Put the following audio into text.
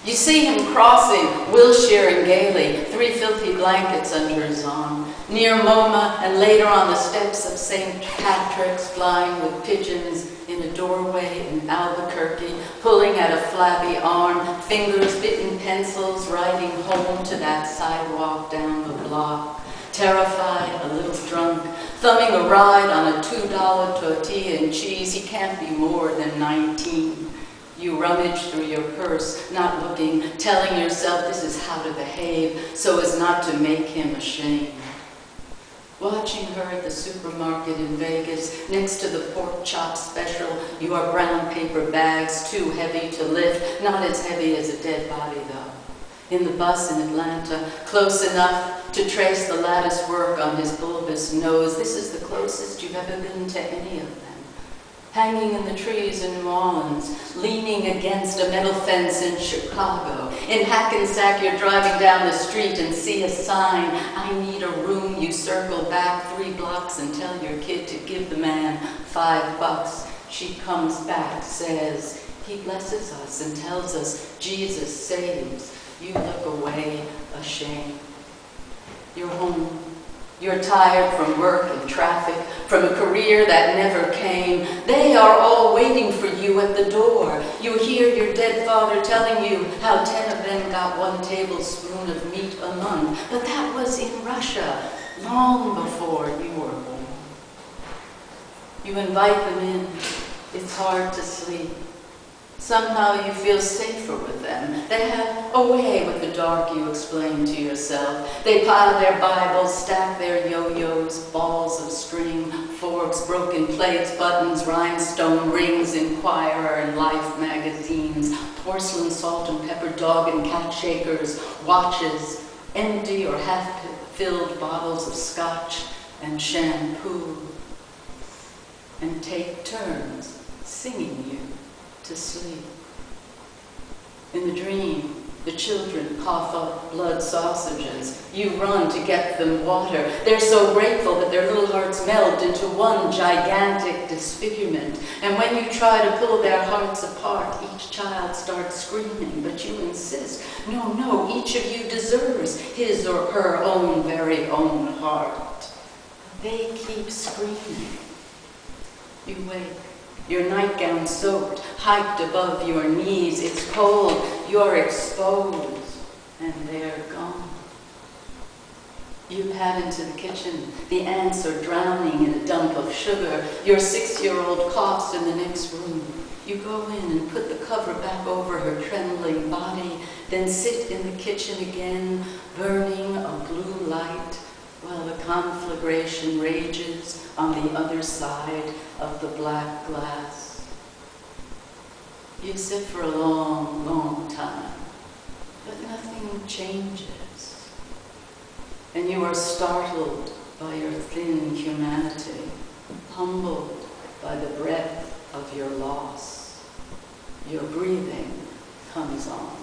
You see him crossing Wilshire and Gailey, 3 filthy blankets under his arm, near MoMA and later on the steps of St. Patrick's, flying with pigeons in a doorway in Albuquerque, pulling at a flabby arm, fingers bitten pencils, riding home to that sidewalk down the block, terrified, a little drunk, thumbing a ride on a $2 tortilla and cheese. He can't be more than 19. You rummage through your purse, not looking, telling yourself this is how to behave so as not to make him ashamed. Watching her at the supermarket in Vegas, next to the pork chop special, your brown paper bags too heavy to lift, not as heavy as a dead body though. In the bus in Atlanta, close enough to trace the lattice work on his bulbous nose. This is the closest you've ever been to any of them. Hanging in the trees in New Orleans, leaning against a metal fence in Chicago. In Hackensack, you're driving down the street and see a sign, I need a room. You circle back 3 blocks and tell your kid to give the man $5. She comes back, says, he blesses us and tells us Jesus saves. You look away ashamed. You're home. You're tired from work and traffic, from a career that never came. They are all waiting for you at the door. You hear your dead father telling you how 10 of them got 1 tablespoon of meat a month. But that was in Russia, long before you were born. You invite them in. It's hard to sleep. Somehow you feel safer with them. They have a way with the dark, you explain to yourself. They pile their Bibles, stack their yo-yos, balls of string, forks, broken plates, buttons, rhinestone rings, Inquirer and Life magazines, porcelain salt and pepper dog and cat shakers, watches, empty or half-filled bottles of scotch and shampoo, and take turns singing you to sleep. In the dream, the children cough up blood sausages. You run to get them water. They're so grateful that their little hearts melt into one gigantic disfigurement. And when you try to pull their hearts apart, each child starts screaming, but you insist, no, no, each of you deserves his or her own very own heart. They keep screaming. You wake. Your nightgown soaked, hiked above your knees. It's cold, you're exposed, and they're gone. You pad into the kitchen. The ants are drowning in a dump of sugar. Your 6-year-old coughs in the next room. You go in and put the cover back over her trembling body, then sit in the kitchen again, burning a blue light, while the conflagration rages on the other side of the black glass. You sit for a long, long time, but nothing changes. And you are startled by your thin humanity, humbled by the breadth of your loss. Your breathing comes on.